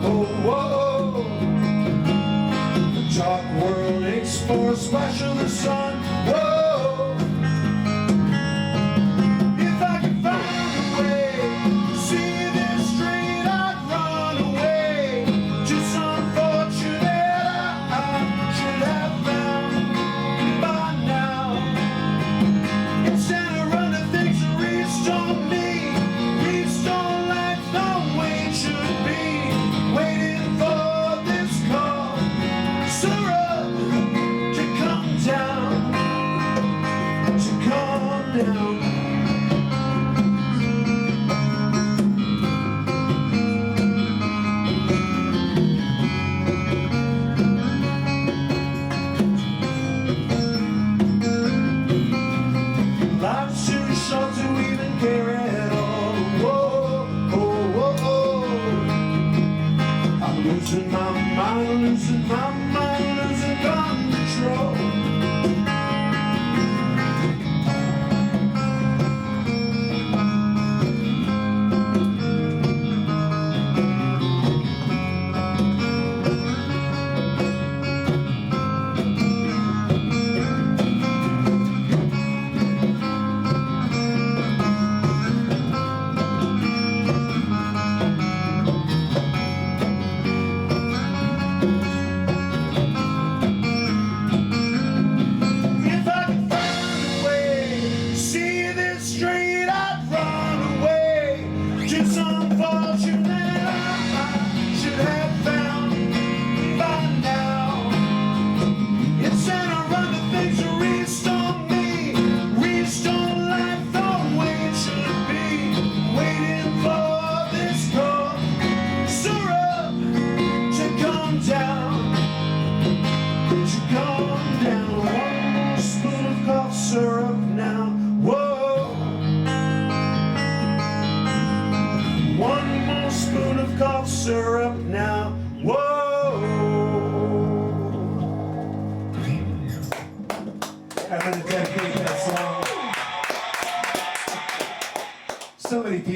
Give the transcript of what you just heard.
oh, oh. The dark world aches for a splash of the sun. Whoa. If I could find a way to see this street, I'd run away. Just unfortunate I should have found by now. Instead of running things to restore me, restore life the way it should be. Waiting for this call, syrup to come down, to calm down. Life's too short to even care at all. Whoa, oh, oh, oh. I'm losing my mind, losing my mind, losing control. Syrup now, whoa. One more spoon of cough syrup now, whoa. I'm going to dedicate that song. So many people.